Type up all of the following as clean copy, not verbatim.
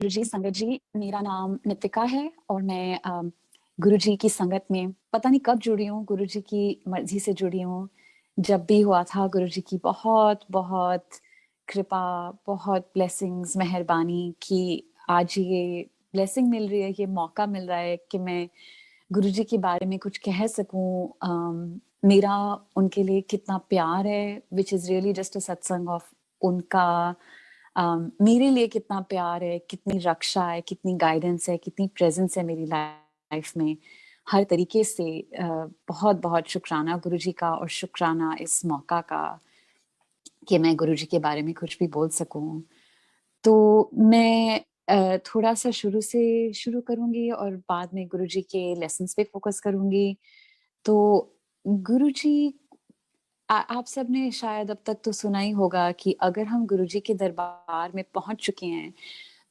गुरुजी, संगत जी, मेरा नाम नितिका है और मैं गुरुजी की संगत में पता नहीं कब जुड़ी हूँ, गुरुजी की मर्जी से जुड़ी हूँ। जब भी हुआ था गुरुजी की बहुत-बहुत कृपा, बहुत ब्लेसिंग्स, मेहरबानी कि आज ये ब्लेसिंग मिल रही है, ये मौका मिल रहा है कि मैं गुरुजी के बारे में कुछ कह सकूँ। मेरा उनके लिए कितना प्यार है, which is really just a सत्संग ऑफ उनका मेरे लिए कितना प्यार है, कितनी रक्षा है, कितनी गाइडेंस है, कितनी प्रेज़ेंस है मेरी लाइफ़ में। हर तरीके से बहुत-बहुत शुकराना गुरुजी का और शुकराना इस मौका का कि मैं गुरुजी के बारे में कुछ भी बोल सकूँ। तो मैं थोड़ा-सा शुरू से शुरू करूँगी और बाद में गुरुजी के लेसन्स पे फ़ोकस करूँगी। तो गुरुजी आप सबने शायद अब तक तो सुना ही होगा कि अगर हम गुरुजी के दरबार में पहुँच चुके हैं,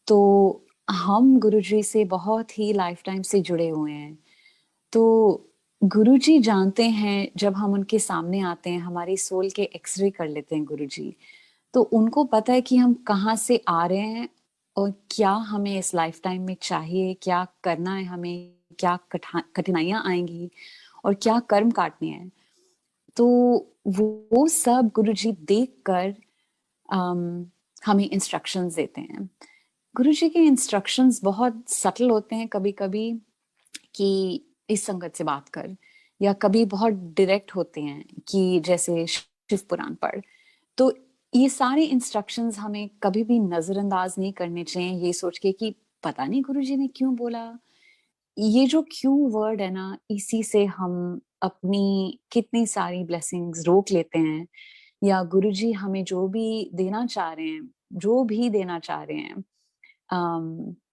तो हम गुरुजी से बहुत ही लाइफ़ टाइम से जुड़े हुए हैं। तो गुरुजी जानते हैं जब हम उनके सामने आते हैं, हमारी सोल के एक्स-रे कर लेते हैं गुरुजी। तो उनको पता है कि हम कहाँ से आ रहे हैं और क्या हमें इस लाइफ़ टाइम में चाहिए, क्या करना है हमें, क्या कठिनाइयाँ आएँगी और क्या कर्म काटने हैं। तो वो सब गुरुजी देखकर अम, हमें इंस्ट्रक्शंस देते हैं। गुरुजी के इंस्ट्रक्शंस बहुत सटल होते हैं कभी-कभी कि इस संगत से बात कर या कभी बहुत डायरेक्ट होते हैं कि जैसे शिव पुराण पढ़। तो ये सारे इंस्ट्रक्शंस हमें कभी भी नज़रअंदाज नहीं करने चाहिए ये सोच के कि पता नहीं गुरुजी ने क्यों बोला। ये जो क्यों वर्ड है ना, इसी से हम अपनी कितनी सारी ब्लेसिंग्स रोक लेते हैं या गुरुजी हमें जो भी देना चाह रहे हैं, जो भी देना चाह रहे हैं,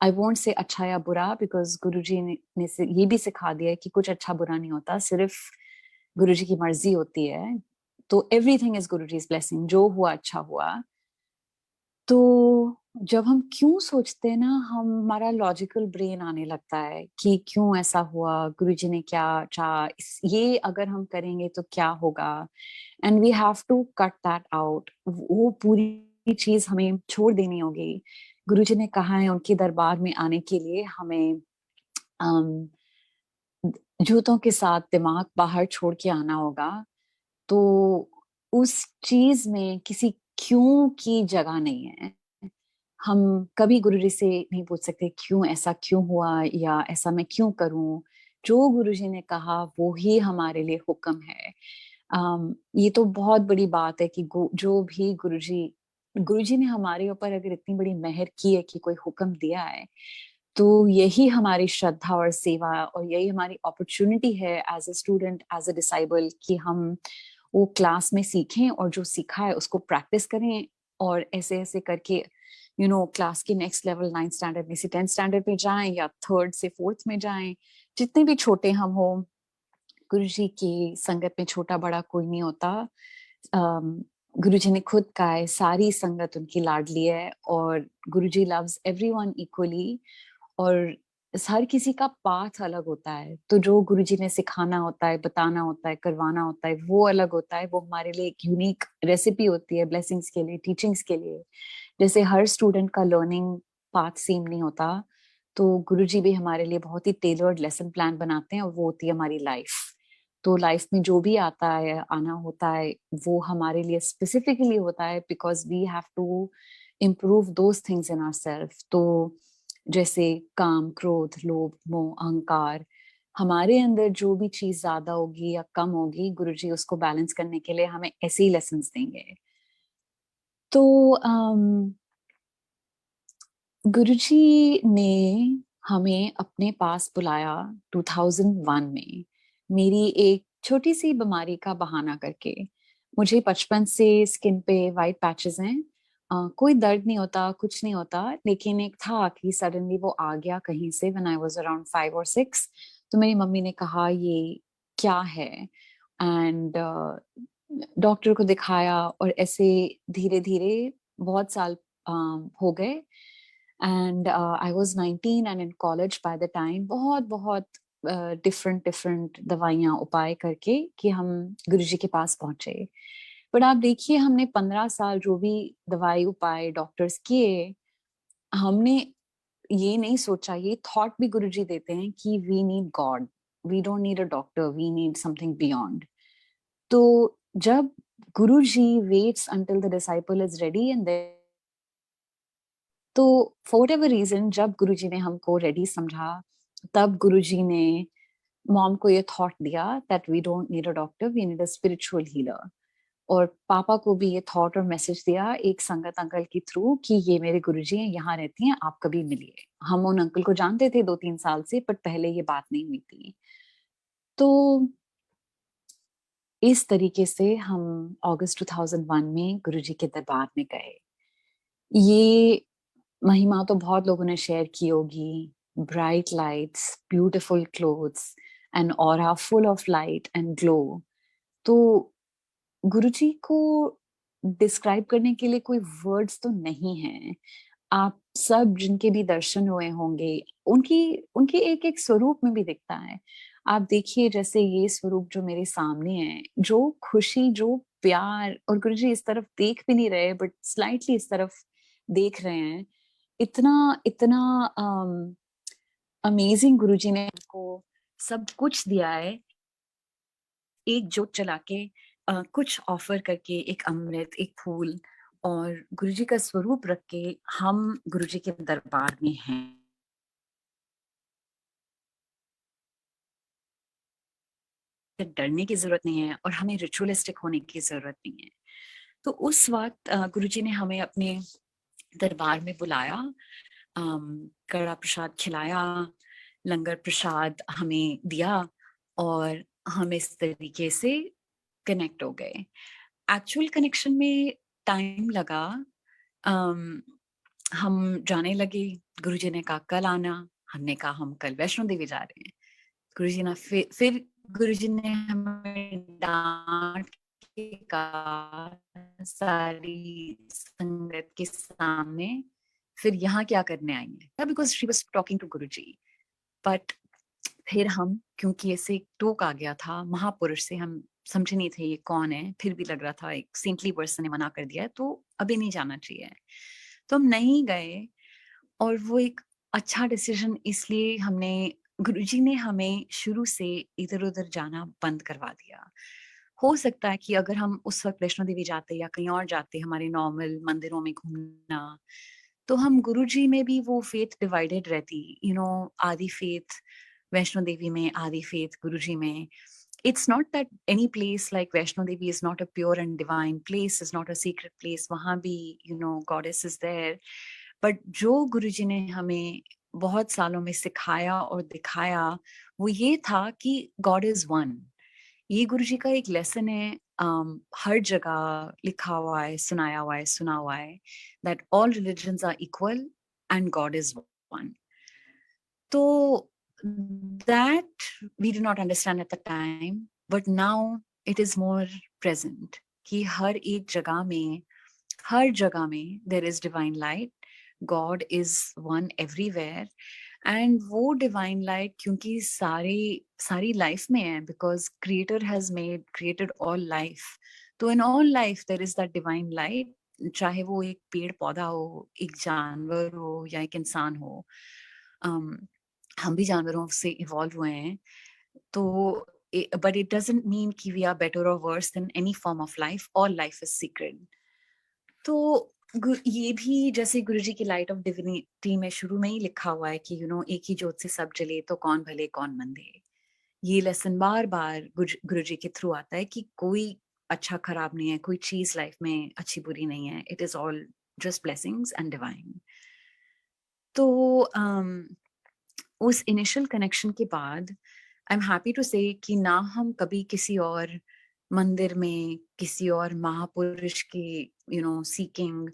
आई वोंट से अच्छा या बुरा बिकॉज़ गुरुजी ने से ये भी सिखा दिया है कि कुछ अच्छा बुरा नहीं होता, सिर्फ़ गुरुजी की मर्ज़ी होती है। तो एवरीथिंग इज़ गुरुजीज़ ब्लेसिंग, जो हुआ अच्छा हुआ। तो जब हम क्यों सोचते हैं ना, हमारा लॉजिकल ब्रेन आने लगता है कि क्यों ऐसा हुआ, गुरुजी ने क्या चाहा, इस ये अगर हम करेंगे तो क्या होगा? And we have to cut that out. वो पूरी चीज़ हमें छोड़ देनी होगी। गुरुजी ने कहा है उनके दरबार में आने के लिए हमें अम, जूतों के साथ दिमाग बाहर छोड़ के आना होगा। तो उस चीज़ में किसी क्यों की जगह नहीं है। हम कभी गुरुजी से नहीं पूछ सकते क्यों ऐसा क्यों हुआ या ऐसा मैं क्यों करूँ? जो गुरुजी ने कहा वो ही हमारे लिए हुक्म है। ये तो बहुत बड़ी बात है कि जो भी गुरुजी ने हमारे ऊपर अगर इतनी बड़ी मेहर की है कि कोई हुक्म दिया है, तो यही हमारी श्रद्धा और सेवा और यही हमारी अपॉर्च्युनिटी है as a student, as a disciple कि हम वो क्लास में सीखें और जो सीखा है उसको प्रैक्टिस करें और ऐसे-ऐसे करके क्लास के नेक्स्ट लेवल 9th स्टैंडर्ड में से 10th स्टैंडर्ड में जाएँ या 3rd से 4th में जाएँ। जितने भी छोटे हम हों, गुरुजी की संगत में छोटा-बड़ा कोई नहीं होता। अम, गुरुजी ने खुद कहा है सारी संगत उनकी लाडली है और गुरुजी लव्स एवरीवन इक्वली और हर किसी का पाथ अलग होता है। तो जो गुरुजी ने सिखाना होता है, बताना होता है, करवाना होता है, वो अलग होता है। वो हमारे लिए एक यूनिक रेसिपी होती है ब्लेसिंग्स के लिए, टीचिंग्स के लिए। जैसे हर स्टूडेंट का लर्निंग पाथ सेम नहीं होता, तो गुरुजी भी हमारे लिए बहुत ही टेलर्ड लेसन प्लान बनाते हैं और वो होती है हमारी लाइफ। तो लाइफ में जो भी आता है, आना होता है, वो हमारे लिए स्पेसिफिकली होता है because we have to improve those things in ourself. तो जैसे काम, क्रोध, लोभ, मोह, अहंकार, हमारे अंदर जो भी चीज़ ज़्यादा होगी या कम होगी, गुरुजी उसको बैलेंस करने के लिए हमें ऐसे ही लेसन्स देंगे। तो गुरुजी ने हमें अपने पास बुलाया 2001 में, मेरी एक छोटी-सी बीमारी का बहाना करके। मुझे बचपन से स्किन पे व्हाइट पैचेज़ हैं। कोई दर्द नहीं होता, कुछ नहीं होता, लेकिन एक था कि सडनली वो आ गया कहीं से व्हेन आई वाज़ अराउंड 5 और 6 तो मेरी मम्मी ने कहा ये क्या है? एंड डॉक्टर को दिखाया और ऐसे धीरे-धीरे बहुत साल हो गए and I was 19 and in college bye the time बहुत-बहुत डिफरेंट दवाइयाँ उपाय करके कि हम गुरुजी के पास पहुँचे। बट आप देखिए हमने 15 साल जो भी दवाई उपाय डॉक्टर्स किए, हमने ये नहीं सोचा, ये थॉट भी गुरुजी देते हैं कि we need God, we don't need a doctor, we need something beyond. तो जब Guruji waits until the disciple is ready and तो फॉर व्हाटएवर रीजन जब गुरुजी ने हमको रेडी समझा, तब गुरुजी ने मॉम को ये थॉट दिया that we don't need a doctor, we need a spiritual healer. और पापा को भी ये थॉट और मैसेज दिया एक संगत अंकल के थ्रू कि ये मेरे गुरुजी हैं, यहाँ रहती हैं, आप कभी मिलिए। हम उन अंकल को जानते थे 2-3 साल से, पर पहले ये बात नहीं हुई थी। तो इस तरीके से हम अगस्त 2001 में गुरुजी के दरबार में गए। ये महिमा तो बहुत लोगों ने शेयर की होगी। Bright lights, beautiful clothes, an aura full of light and glow. तो गुरुजी को डिस्क्राइब करने के लिए कोई वर्ड्स तो नहीं है। आप सब जिनके भी दर्शन हुए होंगे, उनकी उनके एक एक स्वरूप में भी दिखता है। आप देखिए जैसे ये स्वरूप जो मेरे सामने है, जो खुशी, जो प्यार, और गुरुजी इस तरफ देख भी नहीं रहे बट स्लाइटली इस तरफ देख रहे हैं। इतना इतना अमेजिंग गुरुजी ने हमको सब कुछ दिया है। एक जोत जला के कुछ ऑफर करके, एक अमृत, एक फूल और गुरुजी का स्वरूप रख के हम गुरुजी के दरबार में हैं। डरने की जरूरत नहीं है और हमें रिचुअलिस्टिक होने की जरूरत नहीं है। तो उस वक्त गुरुजी ने हमें अपने दरबार में बुलाया, कड़ा प्रसाद खिलाया, लंगर प्रसाद हमें दिया और हम इस तरीके से कनेक्ट हो गए। एक्चुअल कनेक्शन में टाइम लगा। अम, हम जाने लगे। गुरुजी ने कहा कल आना, हमने कहा हम कल वैष्णो देवी जा रहे हैं। गुरुजी ने फिर गुरुजी ने हमें डांट के कहा सारी संगत के सामने, फिर यहाँ क्या करने आई है, because she was talking to Guruji. But फिर हम, क्योंकि ऐसे एक टोक आ गया था महापुरुष से, हम समझे नहीं थे ये कौन है, फिर भी लग रहा था एक सेंटली पर्सन ने मना कर दिया है तो अभी नहीं जाना चाहिए, तो हम नहीं गए। और वो एक अच्छा डिसीजन, इसलिए हमने, गुरुजी ने हमें शुरू से इधर उधर जाना बंद करवा दिया। हो सकता है कि अगर हम उस वक्त वैष्णो देवी जाते या कहीं और जाते, हमारे नॉर्मल मंदिरों में घूमना, तो हम गुरुजी में भी वो फेथ डिवाइडेड रहती, आधी फेथ वैष्णो देवी में, आधी फेथ गुरुजी में। It's not that any place like Vaishno Devi is not a pure and divine place, is not a secret place. वहाँ भी, goddess is there. But जो गुरुजी ने हमें बहुत सालों में सिखाया और दिखाया, वो ये था कि God is one. ये गुरुजी का एक लेसन है, हर जगह लिखा हुआ है, सुनाया हुआ है, सुना हुआ है, that all religions are equal and God is one. So that we did not understand at the time, but now it is more present कि हर जगह में there is divine light, God is one everywhere, and वो divine light क्योंकि सारी life में है, because creator has created all life, तो in all life there is that divine light, चाहे वो एक पेड़ पौधा हो, एक जानवर हो या एक इंसान हो। हम भी जानवरों से इवॉल्व हुए हैं, तो but it doesn't mean कि we are better or worse than any form of life, all life is sacred। तो ये भी जैसे गुरुजी की लाइट ऑफ डिविनिटी में शुरू में ही लिखा हुआ है कि एक ही जोत से सब जले तो कौन भले कौन मंदे। ये लेसन बार बार गुरुजी के थ्रू आता है कि कोई अच्छा खराब नहीं है, कोई चीज लाइफ में अच्छी बुरी नहीं है, it is all just blessings and divine. तो उस इनिशियल कनेक्शन के बाद आई एम हैप्पी टू से कि ना हम कभी किसी और मंदिर में किसी और महापुरुष के सीकिंग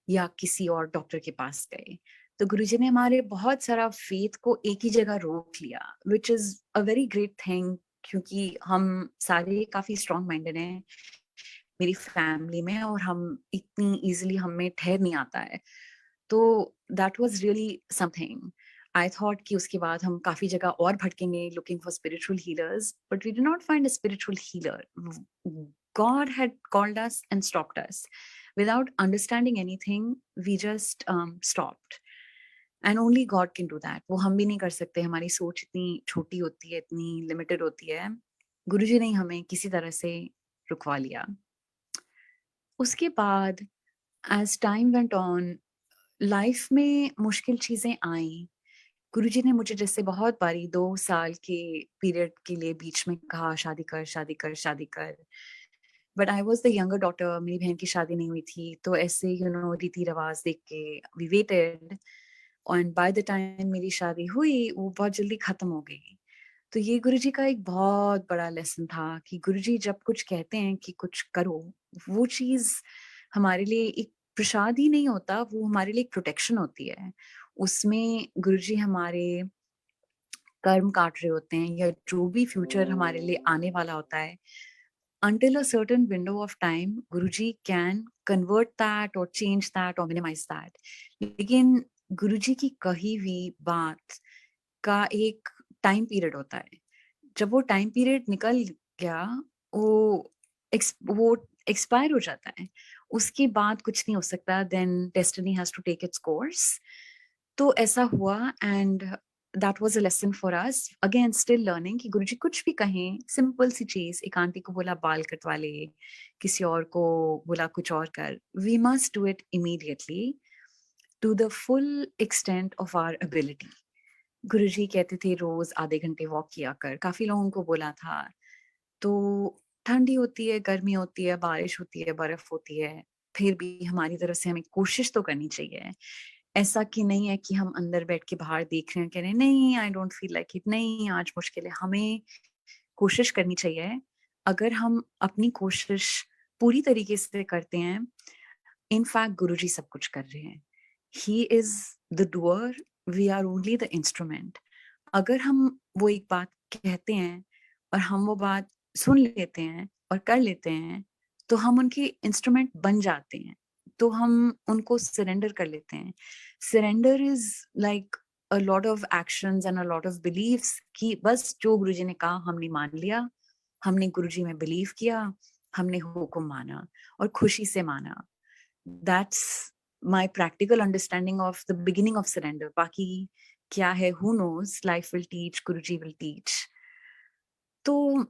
या किसी और डॉक्टर के पास गए। तो गुरुजी ने हमारे बहुत सारा फेथ को एक ही जगह रोक लिया, which is a very great thing, क्योंकि हम सारे काफी स्ट्रॉन्ग माइंडेड हैं मेरी फैमिली में, और हम इतनी इजीली हमें ठहर नहीं आता है। तो that was really something. I thought कि उसके बाद हम काफी जगह और भटकेंगे looking for spiritual healers, but we did not find a spiritual healer. God had called us and stopped us without understanding anything. We just stopped, and only God can do that. वो हम भी नहीं कर सकते, हमारी सोच इतनी छोटी होती है, इतनी लिमिटेड होती है. गुरुजी ने हमें किसी तरह से रुकवा लिया. उसके बाद as time went on, life में मुश्किल चीजें आई. गुरुजी ने मुझे जैसे बहुत बारी 2 साल के पीरियड के लिए बीच में कहा शादी कर, शादी कर, शादी कर. But I was the younger daughter, मेरी बहन की शादी नहीं हुई थी, तो ऐसे रीति रिवाज देख के we waited. And by the time मेरी शादी हुई, वो बहुत जल्दी खत्म हो गई. तो ये गुरुजी का एक बहुत बड़ा लेसन था कि गुरुजी जब कुछ कहते हैं कि कुछ करो, वो चीज हमारे लिए एक प्रसाद ही नहीं होता, वो हमारे लिए एक प्रोटेक्शन होती है. उसमें गुरुजी हमारे कर्म काट रहे होते हैं, या जो भी फ्यूचर हमारे लिए आने वाला होता है. Until a certain window of time, Guruji can convert that or change that or minimize that. लेकिन गुरुजी की कही हुई बात का एक टाइम पीरियड होता है. जब वो टाइम पीरियड निकल गया, वो वो एक्सपायर हो जाता है. उसके बाद कुछ नहीं हो सकता. Then destiny has to take its course. तो ऐसा हुआ. And that was a lesson for us. Again still learning कि गुरुजी कुछ भी कहें, सिंपल सी चीज, एक आंटी को बोला बाल कटवा ले, किसी और को बोला कुछ और कर, we must do it immediately to the full extent of our ability. Guruji कहते थे रोज आधे घंटे वॉक किया कर. काफी लोगों को बोला था. तो ठंडी होती है, गर्मी होती है, बारिश होती है, बर्फ होती है, फिर भी हमारी तरफ से हमें कोशिश तो करनी चाहिए. ऐसा कि नहीं है कि हम अंदर बैठ के बाहर देख रहे हैं, कह रहे हैं नहीं I don't feel like it, नहीं आज मुश्किल है. हमें कोशिश करनी चाहिए. अगर हम अपनी कोशिश पूरी तरीके से करते हैं, इनफैक्ट गुरुजी सब कुछ कर रहे हैं. He is the doer, we are only the instrument. अगर हम वो एक बात कहते हैं और हम वो बात सुन लेते हैं और कर लेते हैं, तो हम उनके इंस्ट्रूमेंट बन जाते हैं. तो हम उनको सरेंडर कर लेते हैं. Surrender is like a lot of actions and a lot of believes कि बस जो गुरुजी ने कहा हमने मान लिया, हमने गुरुजी में बिलीव किया, हमने हुक्म माना और खुशी से माना. That's my practical understanding of the beginning of surrender. बाकी क्या है, who knows, life will teach, Guruji will teach. तो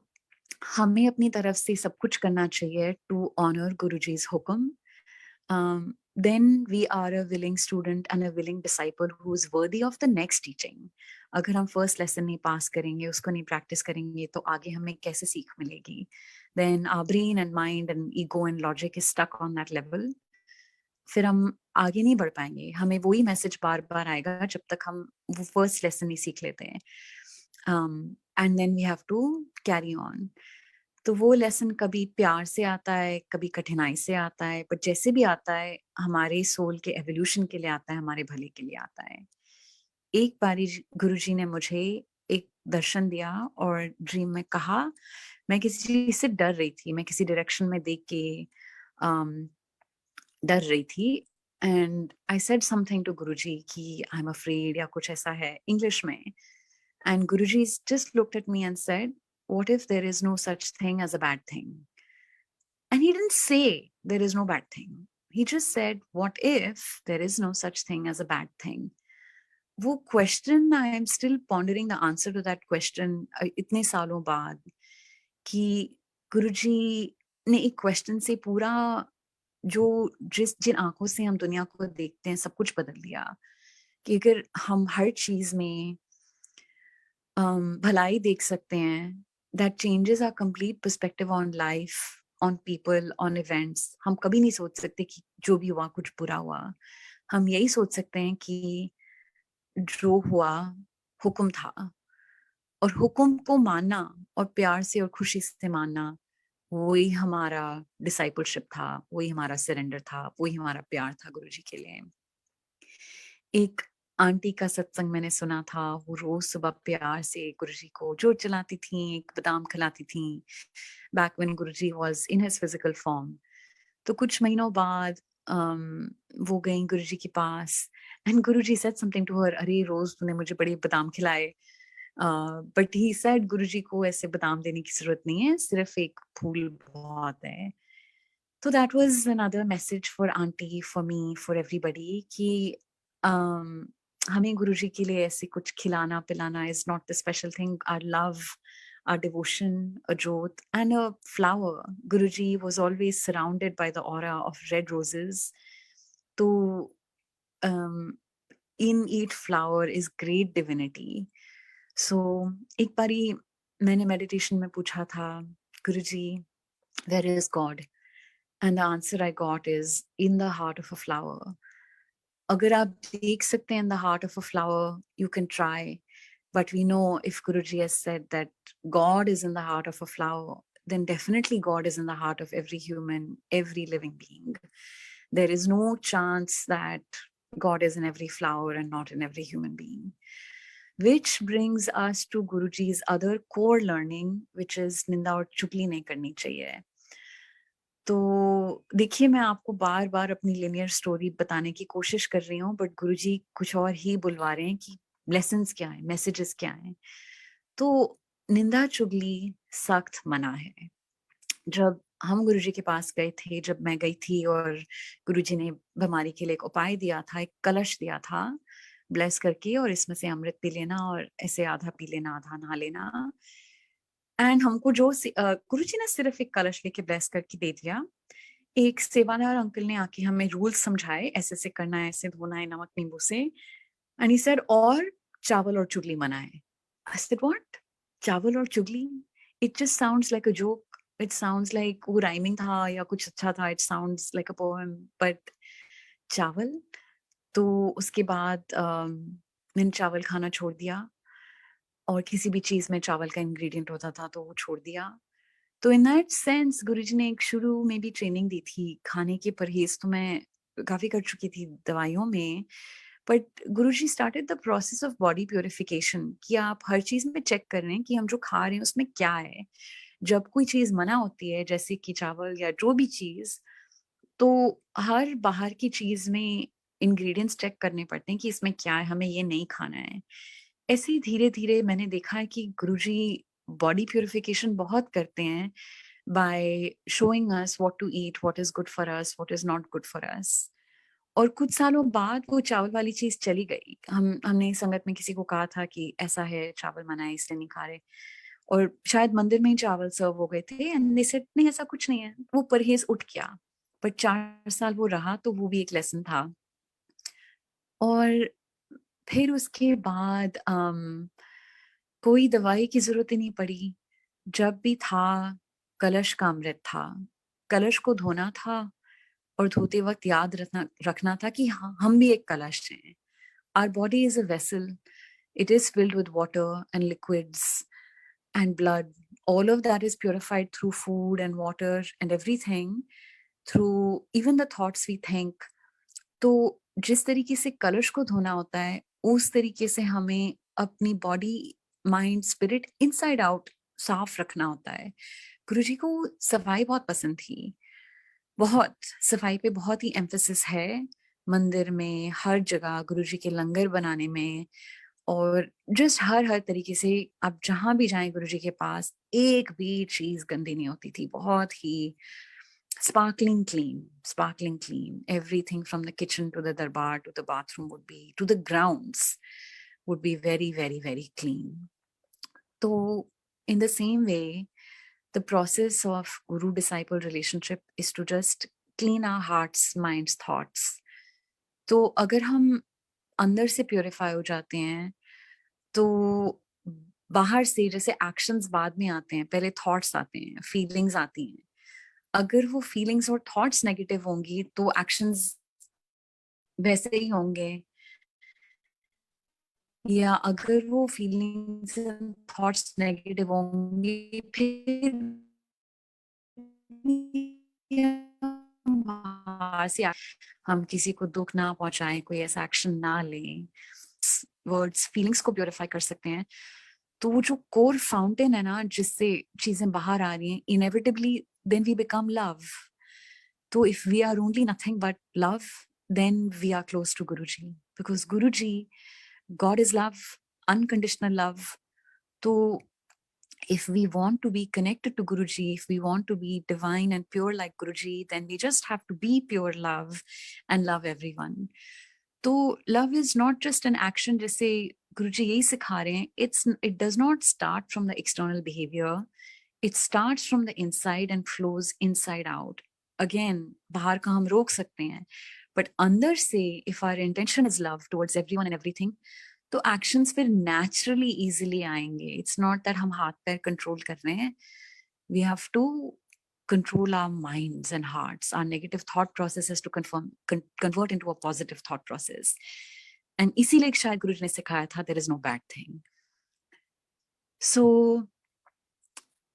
हमें अपनी तरफ से सब कुछ करना चाहिए टू ऑनर गुरुजी's हुक्म. Then we are a willing student and a willing disciple who is worthy of the next teaching. अगर हम फर्स्ट लेसन नहीं पास करेंगे, उसको नहीं प्रैक्टिस करेंगे, तो आगे हमें कैसे सीख मिलेगी? Then our brain and mind and ego and logic is stuck on that level. फिर हम आगे नहीं बढ़ पाएंगे. हमें वही मैसेज बार बार आएगा जब तक हम वो फर्स्ट लेसन नहीं सीख लेते हैं. And then we have to carry on. तो वो लेसन कभी प्यार से आता है, कभी कठिनाई से आता है, बट जैसे भी आता है हमारे सोल के एवोल्यूशन के लिए आता है, हमारे भले के लिए आता है. एक बारी गुरुजी ने मुझे एक दर्शन दिया और ड्रीम में कहा, मैं किसी चीज से डर रही थी, मैं किसी डायरेक्शन में देख के डर रही थी. And I said something to Guruji कि आई एम अफ्रेड या कुछ ऐसा है, इंग्लिश में. And Guruji just looked at me and said, what if there is no such thing as a bad thing? And he didn't say there is no bad thing. He just said, what if there is no such thing as a bad thing? वो क्वेश्चन, I am still pondering the answer to that question इतने सालों बाद, कि गुरुजी ने एक question से पूरा जो जिन आंखों से हम दुनिया को देखते हैं सब कुछ बदल दिया. कि अगर हम हर चीज में भलाई देख सकते हैं, that changes our complete perspective on life, on people, on events. हम कभी नहीं सोच सकते कि जो भी हुआ कुछ बुरा हुआ. हम यही सोच सकते हैं कि जो हुआ हुक्म था, और हुक्म को मानना और प्यार से और खुशी से मानना, वही हमारा डिसाइपलशिप था, वही हमारा सरेंडर था, वही हमारा प्यार था गुरुजी के लिए. एक आंटी का सत्संग मैंने सुना था, वो रोज सुबह प्यार से गुरुजी को जोत चलाती थी, एक बादाम खिलाती थी, back when Guruji was in his physical form. तो कुछ महीनों बाद वो गई गुरुजी के पास, and Guruji said something to her, अरे रोज तूने मुझे बड़े बादाम खिलाए. बट ही सेड गुरुजी को ऐसे बादाम देने की जरूरत नहीं है, सिर्फ एक फूल बहुत है. तो that was another message for aunty, for me, for everybody कि हमें गुरुजी के लिए ऐसे कुछ खिलाना पिलाना is not the special thing. Our love, our devotion, a jot, and a flower. Guruji was always surrounded by the aura of red roses. So, in each flower is great divinity. So, एक बारी मैंने meditation में पूछा था, Guruji, where is God? And the answer I got is in the heart of a flower. अगर आप देख सकते हैं in the heart of a flower, you can try. But we know if Guruji has said that God is in the heart of a flower, then definitely God is in the heart of every human, every living being. There is no chance that God is in every flower and not in every human being. Which brings us to Guruji's other core learning, which is निंदा और चुगली नहीं करनी चाहिए. तो देखिए मैं आपको बार बार अपनी लिनियर स्टोरी बताने की कोशिश कर रही हूँ, बट गुरुजी कुछ और ही बुलवा रहे हैं कि लेसन्स क्या है, मैसेजेस क्या हैं. तो निंदा चुगली सख्त मना है. जब हम गुरुजी के पास गए थे, जब मैं गई थी और गुरुजी ने बीमारी के लिए एक उपाय दिया था, एक कलश दिया था ब्लेस करके, और इसमें से अमृत पी लेना और ऐसे आधा पी लेना आधा नहा लेना. एंड हमको जो गुरुजी ने सिर्फ एक कलश लेके ब्लेस करके दे दिया. एक सेवादार अंकल ने आके हमें रूल्स समझाए, ऐसे ऐसे करना है, ऐसे धोना है नमक नींबू से. एंड ही सेड और चावल और चुगली मना है. I said what? चावल और चुगली? It just sounds like a joke. It sounds like वो राइमिंग था या कुछ अच्छा था. It sounds like a poem. But चावल? तो उसके बाद मैंने चावल खाना छोड़ दिया, और किसी भी चीज में चावल का इंग्रेडिएंट होता था तो वो छोड़ दिया. तो इन दैट सेंस गुरुजी ने एक शुरू में भी ट्रेनिंग दी थी. खाने के परहेज तो मैं काफी कर चुकी थी दवाइयों में, but Guruji started the process of body purification, कि आप हर चीज में चेक कर रहे हैं कि हम जो खा रहे हैं उसमें क्या है. जब कोई चीज मना होती है जैसे कि चावल या जो भी चीज, तो हर बाहर की चीज में इंग्रेडिएंट्स चेक करने पड़ते हैं कि इसमें क्या है, हमें ये नहीं खाना है. ऐसे ही धीरे धीरे मैंने देखा है कि गुरुजी बॉडी प्योरिफिकेशन बहुत करते हैं by showing us what to eat, what is good for us, what is not good for us. और कुछ सालों बाद वो चावल वाली चीज चली गई. हमने संगत में किसी को कहा था कि ऐसा है, चावल मना है इसलिए नहीं खा रहे, और शायद मंदिर में ही चावल सर्व हो गए थे. एंड दे सेड नहीं ऐसा कुछ नहीं है, वो परहेज उठ गया. पर 4 साल वो रहा तो वो भी एक लेसन था. और फिर उसके बाद कोई दवाई की जरूरत ही नहीं पड़ी. जब भी था कलश का अमृत था. कलश को धोना था और धोते वक्त याद रखना था कि हाँ, हम भी एक कलश हैं. Our body is a vessel. It is filled with water and liquids and blood. All of that is purified through food and water and everything, through even the thoughts we think. तो जिस तरीके से कलश को धोना होता है, उस तरीके से हमें अपनी body, mind, spirit inside out साफ रखना होता है. गुरुजी को सफाई बहुत पसंद थी. बहुत सफाई पे बहुत ही एम्फेसिस है मंदिर में, हर जगह गुरुजी के लंगर बनाने में. और जस्ट हर तरीके से आप जहां भी जाएं गुरुजी के पास, एक भी चीज गंदी नहीं होती थी. बहुत ही sparkling clean. Everything from the kitchen to the darbar to the bathroom would be, to the grounds would be very, very, very clean. So in the same way, the process of guru disciple relationship is to just clean our hearts, minds, thoughts. तो अगर हम अंदर से purify हो जाते हैं, तो बाहर से जैसे एक्शंस बाद में आते हैं, पहले थॉट्स आते हैं, फीलिंग्स आती हैं. अगर वो फीलिंग्स और थॉट्स नेगेटिव होंगी तो एक्शंस वैसे ही होंगे. या अगर वो फीलिंग्स एंड थॉट्स नेगेटिव होंगे, फिर बाहर से हम किसी को दुख ना पहुंचाएं, कोई ऐसा एक्शन ना लें. वर्ड्स फीलिंग्स को प्योरीफाई कर सकते हैं. तो वो जो कोर फाउंटेन है ना, जिससे चीजें बाहर आ रही हैं, inevitably then we become love. तो if we are only nothing but love, then we are close to Guruji, because Guruji, God is love, unconditional love. So if we want to be connected to Guruji, if we want to be divine and pure like Guruji, then we just have to be pure love and love everyone. तो love is not just an action, जैसे गुरुजी यही सिखा रहे हैं, it does not start from the external behaviour, it starts from the inside and flows inside out. Again, बाहर का हम रोक सकते हैं, बट अंदर से if our intention is love towards everyone and everything, तो एक्शंस फिर नेचुरली इजीली आएंगे. इट्स नॉट दैट हम हाथ पैर कंट्रोल कर रहे हैं. We have to control our minds and hearts. Our negative thought process has to convert into a positive thought process. And इसीलिए शायद गुरुजी ने सिखाया था, there is no bad thing. So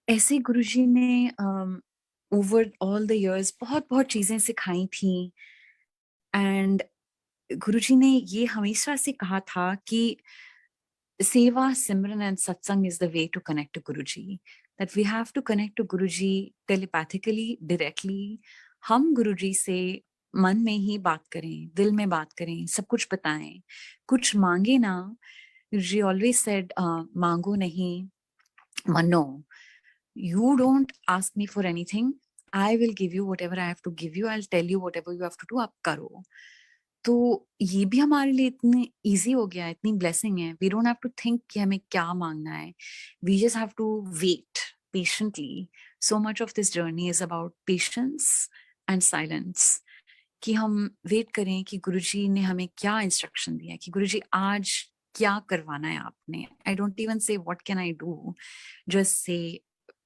ऐसे गुरुजी ने over all the years बहुत बहुत चीजें सिखाई थी. And गुरुजी ने ये हमेशा से कहा था कि Seva, Simran, and Satsang is the way to connect to Guruji. That we have to connect to Guruji telepathically, directly. हम गुरुजी से मन में ही बात करें, दिल में बात करें, सब कुछ बताएं, कुछ मांगे ना. Guruji always said, मांगो नहीं, मनो. You don't ask me for anything. I will give you whatever I have to give you. I'll tell you whatever you have to do. आप करो. तो ये भी हमारे लिए इतनी इजी हो गया है, इतनी ब्लेसिंग है. We don't have to think कि हमें क्या मांगना है. We just have to wait patiently. So much of this journey is about patience and silence. कि हम वेट करें कि गुरुजी ने हमें क्या इंस्ट्रक्शन दिया है, कि गुरुजी आज क्या करवाना है आपने. I don't even say what can I do, just say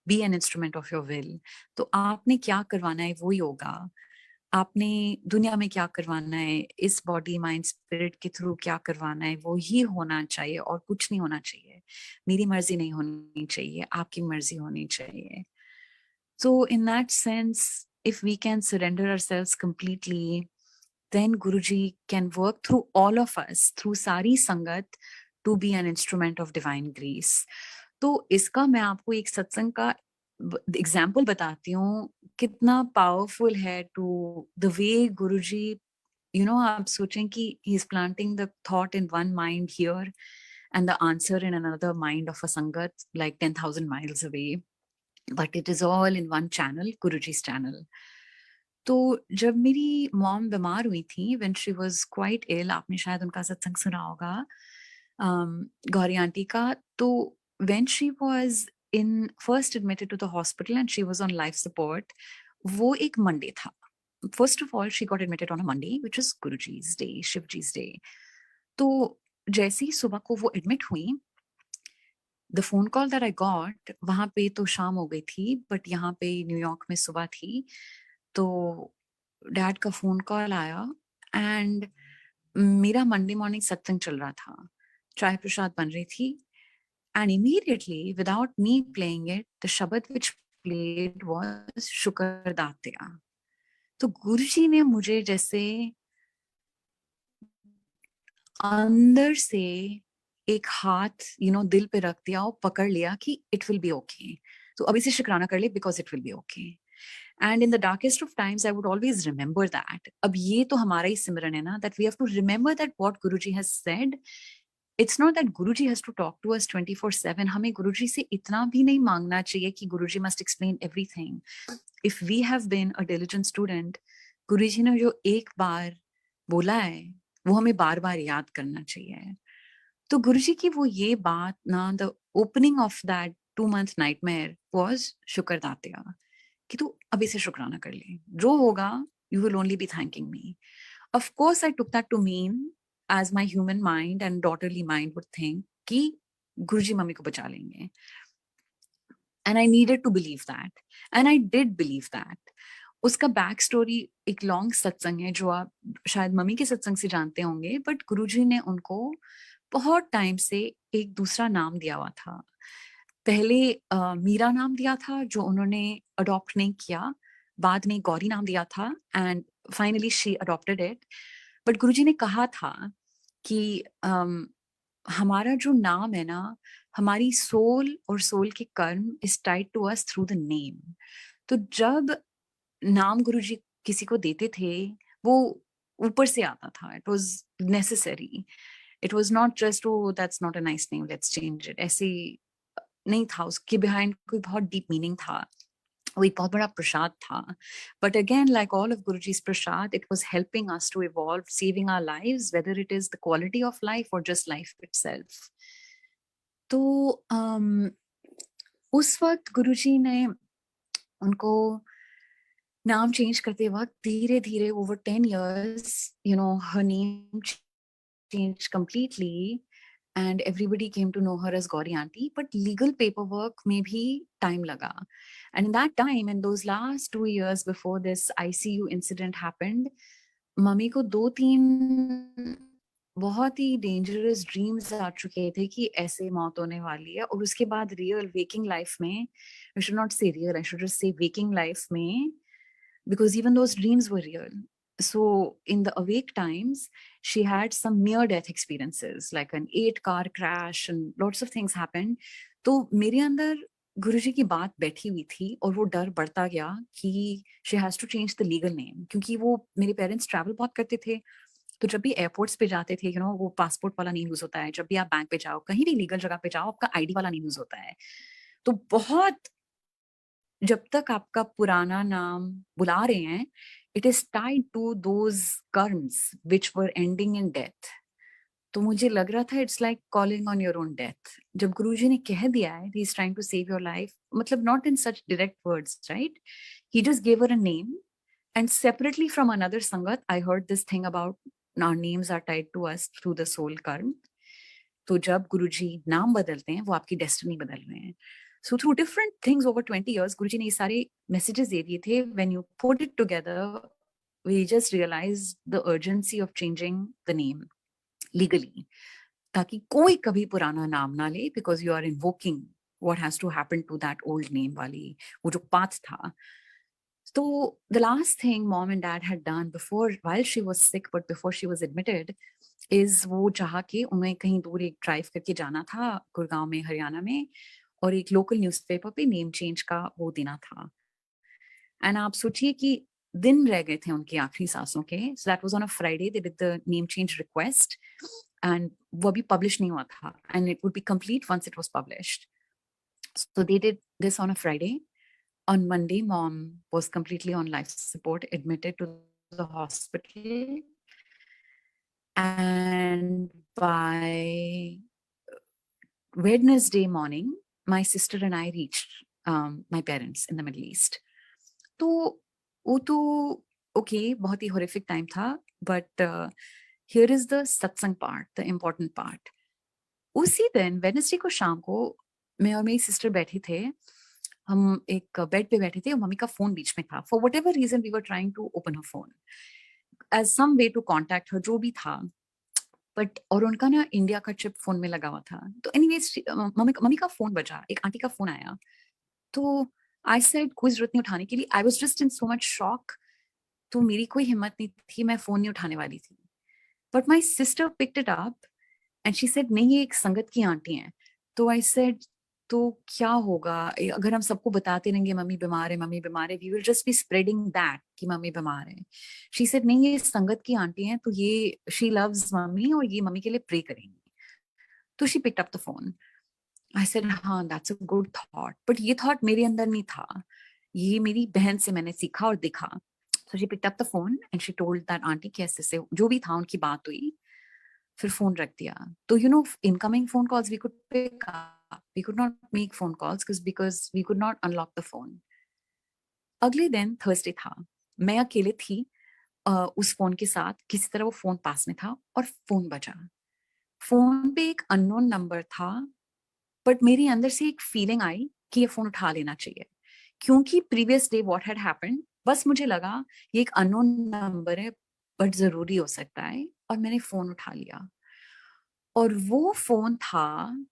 be an instrument of your will. तो आपने क्या करवाना है वो होगा. आपने दुनिया में क्या करवाना है, इस बॉडी माइंड स्पिरिट के थ्रू क्या करवाना है, वो ही होना चाहिए और कुछ नहीं होना चाहिए. मेरी मर्जी नहीं होनी चाहिए, आपकी मर्जी होनी चाहिए. So in that sense, if we can surrender ourselves completely, then Guruji can work through all of us, through Sari Sangat, to be an instrument of divine grace. तो इसका मैं आपको एक सत्संग का एग्जाम्पल बताती हूँ, कितना पावरफुल है. टू द वे गुरुजी, आप सोचें कि he is planting the thought in one mind here and the answer in another mind of a sangat like 10,000 miles away, but it is all in one channel, Guruji's channel. तो जब मेरी mom बीमार हुई थी, when she was quite ill, आपने शायद उनका सत्संग सुना होगा, गौरी आंटी का. तो when she was in first admitted to the hospital and she was on life support, वो एक मंडे था. First of all, she got admitted on a Monday, which is Guruji's day, Shivji's day. तो जैसे ही सुबह को वो admit हुई, the phone call that I got, वहां पे तो शाम हो गई थी, बट यहाँ पे न्यूयॉर्क में सुबह थी. तो डैड का फोन कॉल आया एंड मेरा मंडे मॉर्निंग सत्संग चल रहा था, चाय प्रसाद बन रही थी, and immediately without me playing it, the शब्द विच प्लेड वाज शुक्र दात्या. तो गुरुजी ने मुझे जैसे अंदर से एक हाथ दिल पे रख दिया और पकड़ लिया कि इट विल बी ओके. तो अभी से शुक्राना कर ले, because it will be okay. And in the darkest of times I would always remember that. अब ये तो हमारा ही सिमरन है ना, that we have to remember that what Guruji has said. It's not that Guruji has to talk to us 24/7. हमें गुरुजी से इतना भी नहीं मांगना चाहिए कि Guruji must explain everything. If we have been a diligent student, Guruji ने जो एक बार बोला है वो हमें बार बार याद करना चाहिए. तो गुरुजी की वो ये बात ना, the opening of that 2 month nightmare was शुक्र दात्या, कि तू अभी से शुक्राना कर ले, जो होगा you will only be thanking me. Of course I took that to mean, as my human mind and daughterly mind would think, कि गुरुजी मम्मी को बचा लेंगे. And I needed to believe that, and I did believe that. उसका back story एक long satsang है जो आप शायद मम्मी के सत्संग से जानते होंगे, बट गुरुजी ने उनको बहुत टाइम से एक दूसरा नाम दिया हुआ था. पहले मीरा नाम दिया था जो उन्होंने अडॉप्ट नहीं किया, बाद में गौरी नाम दिया था, and finally she adopted it. But Guruji ने कहा था कि हमारा जो नाम है ना, हमारी सोल और सोल के कर्म is tied to us through the name. तो जब नाम गुरुजी किसी को देते थे, वो ऊपर से आता था. It was necessary. It was not just O that's not a nice name, let's change it. ऐसे नहीं था, उसके बिहाइंड कोई बहुत डीप मीनिंग था. वो एक बहुत बड़ा प्रसाद था. But again, like all of Guruji's prasad, it was helping us to evolve, saving our lives, whether it is the quality of life or just life itself. तो उस वक्त गुरुजी ने उनको नाम चेंज करते वक्त धीरे धीरे over 10 years, you know, her name changed completely and everybody came to know her as Gauri Aunty, but legal paperwork में भी time लगा. And in that time, in those last 2 years before this ICU incident happened, mummy को 2-3 बहुत ही dangerous dreams आ चुके थे कि ऐसे मौत होने वाली है. और उसके बाद रियल वेकिंग लाइफ में, I should not say real, I should just say waking life में, because even those dreams were real. So in the awake times, she had some near-death experiences, like an 8-car crash and lots of things happened. तो मेरे अंदर गुरुजी की बात बैठी हुई थी और वो डर बढ़ता गया कि she has to change the legal name, क्योंकि वो मेरे पेरेंट्स ट्रैवल बहुत करते थे. तो जब भी एयरपोर्ट्स पे जाते थे, वो पासपोर्ट वाला नहीं यूज होता है. जब भी आप बैंक पे जाओ, कहीं भी लीगल जगह पे जाओ, आपका आईडी वाला नहीं यूज होता है. तो बहुत, जब तक आपका पुराना नाम बुला रहे हैं, it is tied to those karmas which were ending in death. तो मुझे लग रहा था it's like calling on your own death. जब गुरुजी ने कह दिया है he is trying to save your life, मतलब not in such direct words, right, he just give her a name. And separately from another sangat, I heard this thing about our names are tied to us through the soul karma. तो जब गुरुजी नाम बदलते हैं, वो आपकी destiny बदल रहे हैं. So through different things over 20 years, गुरुजी ने ये सारे messages दे दिए थे. When you put it together, we just realized the urgency of changing the name legally, ताकि कोई कभी पुराना नाम ना ले, because you are invoking what has to happen to that old name वाली वो जो path था. So the last thing mom and dad had done before, while she was sick, but before she was admitted, is वो चाह के उन्हें कहीं दूर एक ड्राइव करके जाना था, गुड़गांव में, हरियाणा में, और एक लोकल न्यूज़पेपर पे नेम चेंज का वो देना था. एंड आप सोचिए कि दिन रह गए थे उनकी आखिरी सांसों के. So that was on a Friday, they did the name change request, and वो अभी पब्लिश नहीं हुआ था, and it would be complete once it was published. So they did this on a Friday. On Monday, mom was completely on life support, admitted to the hospital. And by Wednesday morning, my sister and I reached my parents in the Middle East. तो वो तो okay, बहुत ही horrific time था, but here is the satsang part, the important part. उसी दिन Wednesday को शाम को मैं और मेरी sister बैठे थे. हम एक बेड पे बैठे थे और मम्मी का फोन बीच में था. For whatever reason we were trying to open her phone as some way to contact her, जो भी था. बट और उनका ना इंडिया का चिप फोन में लगा हुआ था. तो एनीवेज मम्मी का फोन बजा, एक आंटी का फोन आया. तो आई सेड कोई जरूरत नहीं उठाने के लिए. I was just in so much shock. तो मेरी कोई हिम्मत नहीं थी, मैं फोन नहीं उठाने वाली थी. But my sister picked it up and she said नहीं, ये एक संगत की आंटी है. तो आई सेड तो क्या होगा अगर हम सबको बताते रहेंगे मम्मी बीमार है, मम्मी बीमार है, we will just be spreading that कि मम्मी बीमार है. शी सेड नहीं, ये संगत की आंटी है, तो ये शी लव्स मम्मी और ये मम्मी के लिए प्रे करेंगी. तो she picked up the phone. I said हाँ, that's a good thought. But ये थॉट मेरे अंदर नहीं था, ये मेरी बहन से मैंने सीखा और देखा. So she picked up the phone and she told that auntie कि ऐसे से जो भी था उनकी बात हुई. फिर फोन रख दिया. तो incoming phone calls we could pick up. We could not make phone calls because we could not unlock the phone. अगले दिन थर्सडे था. मैं अकेले थी उस फोन के साथ. किसी तरह वो फोन पास में था और फोन बजा. फोन पे एक अननोन नंबर था, बट मेरे अंदर से एक फीलिंग आई कि ये फोन उठा लेना चाहिए, क्योंकि previous day what had happened. बस मुझे लगा ये एक अननोन नंबर है बट जरूरी हो सकता है, और मैंने फोन उठा लिया. और वो फोन था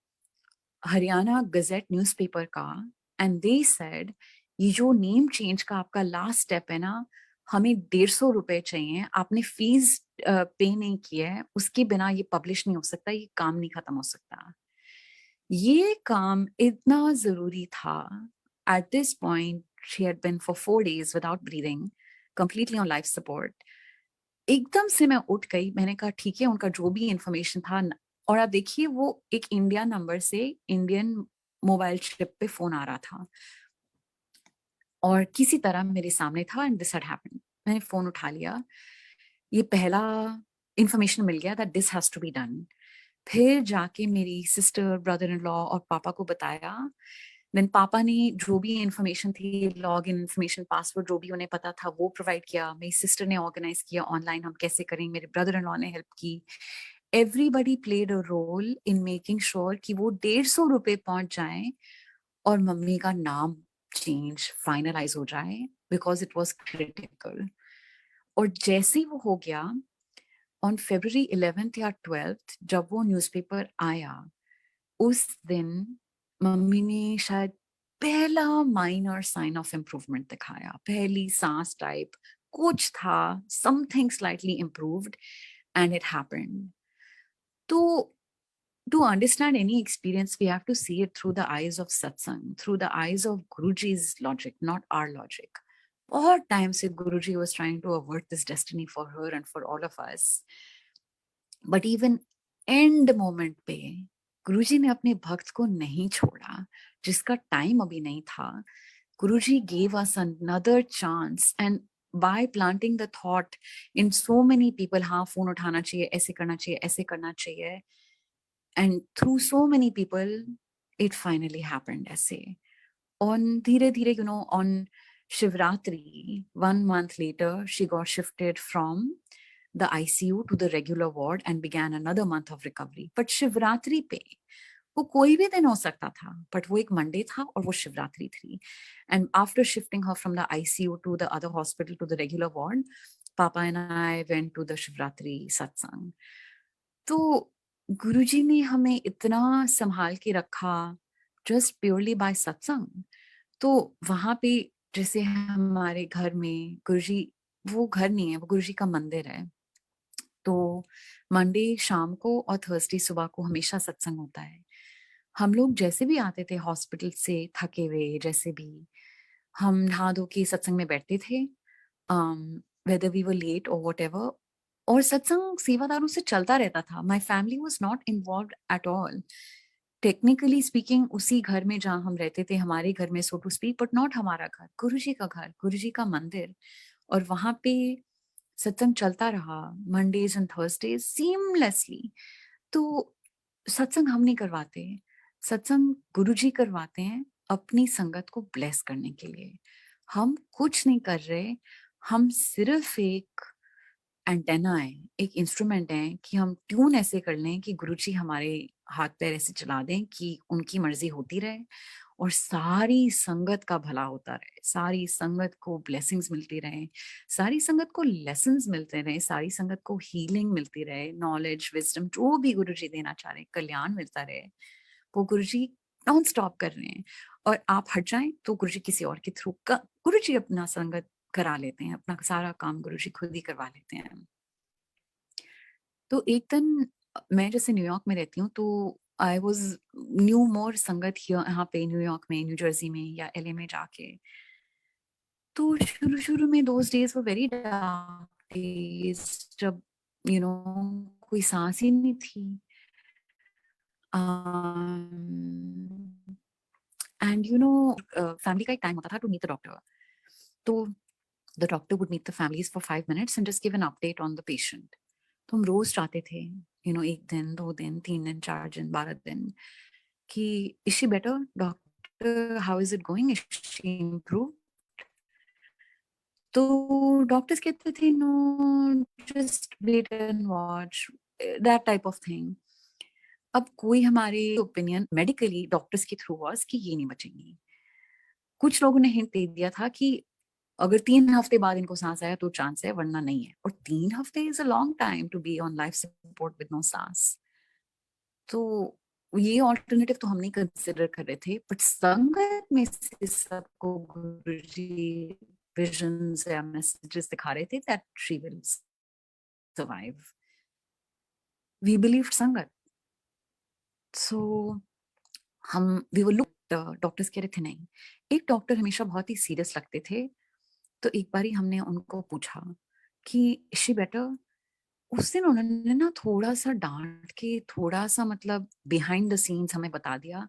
हरियाणा गजेट न्यूज़पेपर का. एंड दे सेड ये जो नेम चेंज का आपका लास्ट स्टेप है ना, हमें 150 रुपए चाहिए, आपने फीस पे नहीं किया है, उसके बिना ये पब्लिश नहीं हो सकता, ये काम नहीं खत्म हो सकता. ये काम इतना जरूरी था. At this point she had been for 4 days without breathing, completely on life support. एकदम से मैं उठ गई. मैंने कहा ठीक है, उनका जो भी इंफॉर्मेशन था. और आप देखिए वो एक इंडिया नंबर से इंडियन मोबाइल चिप पे फोन आ रहा था. और किसी तरह मेरे सामने था एंड दिस हैड हैपेंड। मैंने फोन उठा लिया, ये पहला इंफॉर्मेशन मिल गया that this has to be done. फिर जाके मेरी सिस्टर, ब्रदर इन लॉ और पापा को बताया। देन पापा ने जो भी इंफॉर्मेशन थी, लॉग इन इंफॉर्मेशन, पासवर्ड जो भी उन्हें पता था वो प्रोवाइड किया। मेरी सिस्टर ने ऑर्गेनाइज किया ऑनलाइन हम कैसे करें, मेरे ब्रदर इन लॉ ने हेल्प की। Everybody played a role in making sure कि वो 150 रुपए पहुंच जाए और मम्मी का नाम चेंज फाइनलाइज हो जाए, बिकॉज इट वॉज क्रिटिकल। और जैसे ही वो हो गया, ऑन February 11th या 12th जब वो न्यूज़पेपर आया, उस दिन मम्मी ने शायद पहला माइनर साइन ऑफ इम्प्रूवमेंट दिखाया, पहली सांस टाइप कुछ था, something slightly improved and it happened. तो to understand any experience, we have to see it through the eyes of satsang, through the eyes of Guruji's logic, not our logic. बहुत time से Guruji was trying to avert this destiny for her and for all of us. But even end moment पे गुरुजी ने अपने भक्त को नहीं छोड़ा, जिसका टाइम अभी नहीं था। गुरुजी gave us another chance and by planting the thought in so many people, हाँ फोन उठाना चाहिए, ऐसे करना चाहिए, ऐसे करना चाहिए, and through so many people it finally happened ऐसे। on धीरे धीरे, on Shivratri, 1 month later, she got shifted from the ICU to the regular ward and began another month of recovery. But Shivratri पे वो कोई भी दिन हो सकता था, but वो एक मंडे था और वो शिवरात्रि थी। And after shifting her from the ICU to the other hospital to the regular ward, Papa and I went to the Shivratri Satsang. तो गुरुजी ने हमें इतना संभाल के रखा just purely by सत्संग। तो वहां पे जैसे हमारे घर में गुरुजी, वो घर नहीं है, वो गुरुजी का मंदिर है। तो मंडे शाम को और थर्सडे सुबह को हमेशा सत्संग होता है। हम लोग जैसे भी आते थे हॉस्पिटल से थके हुए, जैसे भी हम नहा धो के सत्संग में बैठते थे, whether we were late or whatever, और सत्संग सेवादारों से चलता रहता था। My family was not involved at all, technically speaking उसी घर में जहाँ हम रहते थे, हमारे घर में सो टू स्पीक, बट नॉट हमारा घर, गुरुजी का घर, गुरुजी का मंदिर। और वहां पे सत्संग चलता रहा मंडेज एंड थर्सडेज सीमलेसली। तो सत्संग हम नहीं करवाते, सत्संग गुरुजी करवाते हैं अपनी संगत को ब्लेस करने के लिए। हम कुछ नहीं कर रहे, हम सिर्फ एक एंटेना है, एक इंस्ट्रूमेंट है कि हम ट्यून ऐसे कर लें कि गुरुजी हमारे हाथ पैर ऐसे चला दें कि उनकी मर्जी होती रहे और सारी संगत का भला होता रहे, सारी संगत को ब्लेसिंग्स मिलती रहे, सारी संगत को लेसन्स मिलते रहे, सारी संगत को हीलिंग मिलती रहे, नॉलेज, विजडम, जो भी गुरुजी देना चाह रहे, कल्याण मिलता रहे, वो गुरुजी नॉन स्टॉप कर रहे हैं। और आप हट जाएं तो गुरुजी किसी और के थ्रू गुरुजी अपना संगत करा लेते हैं, अपना सारा काम गुरुजी खुद ही करवा लेते हैं। तो एक दिन मैं जैसे न्यूयॉर्क में रहती हूँ, तो आई वॉज न्यू मोर संगत यहाँ पे न्यूयॉर्क में, न्यू जर्सी में या LA में जाके। तो शुरू शुरू में those days were very dark days, जब कोई सांस ही नहीं थी। एंड फैमिली का एक टाइम होता था टू मीट द डॉक्टर। तो the doctor would meet the families for 5 minutes and just give an update on the patient. तो हम रोज चाहते थे, एक दिन, 2 दिन, 3 दिन, 4 दिन, 12 दिन, कि is she better doctor, how is it going, is she improve. तो डॉक्टर्स कहते थे no, just wait and watch, that type of thing. अब कोई हमारे ओपिनियन मेडिकली डॉक्टर्स के थ्रू वॉज कि ये नहीं बचेंगी। कुछ लोगों ने हिंट दे दिया था कि अगर 3 हफ्ते बाद इनको सांस आया तो चांस है, वरना नहीं है। और 3 हफ्ते is a long time to be on life support with no सांस। तो ये ऑल्टरनेटिव तो हम नहीं कंसिडर कर रहे थे, बट संगत में से सबको गुरुजी विजन्स या मैसेजेस दिखा रहे थे that she will survive. We believe sangat. So हम वी विल लुक, डॉक्टर्स कह रहे थे नहीं। एक डॉक्टर हमेशा बहुत ही सीरियस लगते थे, तो एक बारी हमने उनको पूछा कि इशी बेटर। उस दिन उन्होंने ना थोड़ा सा डांट के, थोड़ा सा मतलब बिहाइंड द सीन्स हमें बता दिया।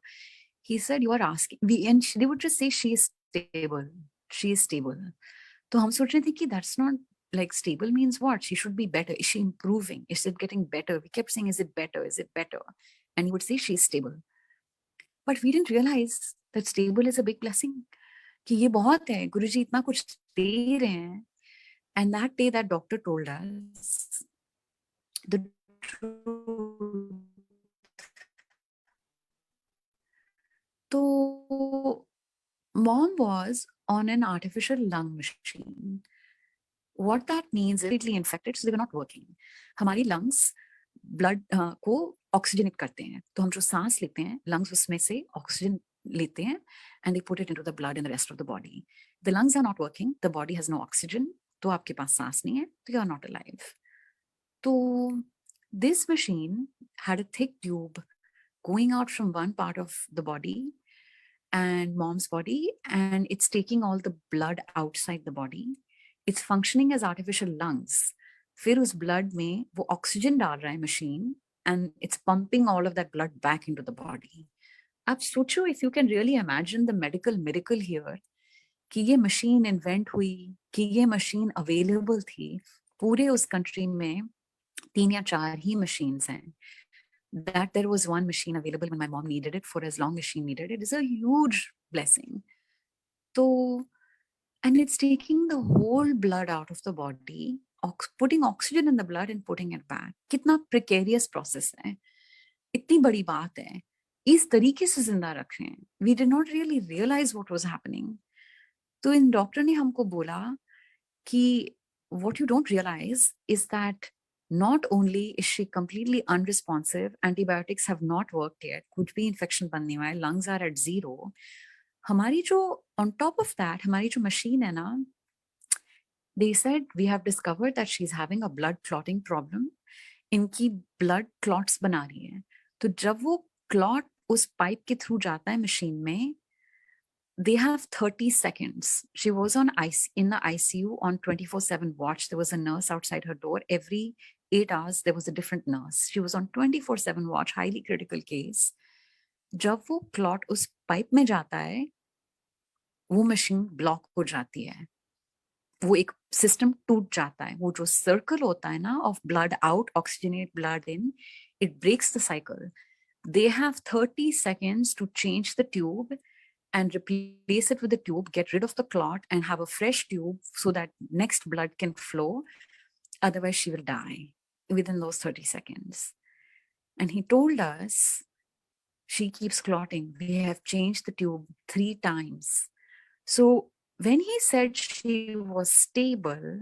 He said you are asking, we and they would just say she is stable. she is stable. तो हम सोच रहे थे कि that's not like stable means what? She should be better. Is she improving? Is it getting better? We kept saying, is it better? Is it better? And he would say she's stable. But we didn't realize that stable is a big blessing. कि ये बहुत है, गुरुजी इतना कुछ दे रहे हैं. And that day that doctor told us the truth. So mom was on an artificial lung machine. What that means is completely infected, so they were not working. हमारी lungs blood को oxygenate करते हैं. तो हम जो सांस लेते हैं, lungs उसमें से oxygen लेते हैं and they put it into the blood and the rest of the body. The lungs are not working, the body has no oxygen, तो आपके पास सांस नहीं है, तो you are not alive. तो this machine had a thick tube going out from one part of the body and mom's body, and it's taking all the blood outside the body. It's functioning as artificial lungs. फिर उस blood में वो oxygen डाल रहा है machine and it's pumping all of that blood back into the body. आप सोचो, if you can really imagine the medical miracle here, कि ये machine invent हुई, कि ये machine available थी, पूरे उस country में 3 या 4 ही machines हैं. That there was one machine available when my mom needed it for as long as she needed it is a huge blessing. So, and it's taking the whole blood out of the body, putting oxygen in the blood and putting it back. कितना precarious process है, इतनी बड़ी बात है, इस तरीके से जिंदा रख रहे हैं. We did not really realize what was happening. तो इन डॉक्टर ने हमको बोला कि what you don't realize is that not only is she completely unresponsive, antibiotics have not worked yet, कुछ भी infection बनने वाला है, lungs are at 0. हमारी जो on top of that, हमारी जो machine है ना, they said we have discovered that she's having a blood clotting problem. इनकी blood clots बना रही है. तो जब वो clot उस pipe के through जाता है machine में, they have 30 seconds. She was in the ICU on 24/7 watch. There was a nurse outside her door. Every 8 hours, there was a different nurse. She was on 24/7 watch, highly critical case. जब वो clot उस pipe में जाता है, वो machine block हो जाती है. वो एक system टूट जाता है. वो जो circle होता है ना of blood out, oxygenate blood in, it breaks the cycle. They have 30 seconds to change the tube and replace it with the tube, get rid of the clot and have a fresh tube so that next blood can flow. Otherwise, she will die within those 30 seconds. And he told us, she keeps clotting. We have changed the tube 3 times. So when he said she was stable,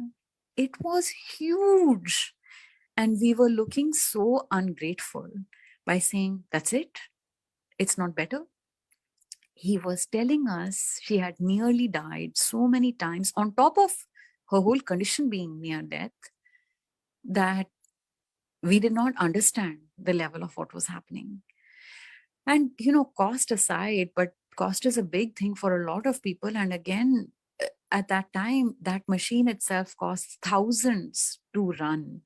it was huge. And we were looking so ungrateful by saying, that's it? It's not better? He was telling us she had nearly died so many times on top of her whole condition being near death that we did not understand the level of what was happening. And, cost aside, but cost is a big thing for a lot of people. And again, at that time, that machine itself costs thousands to run.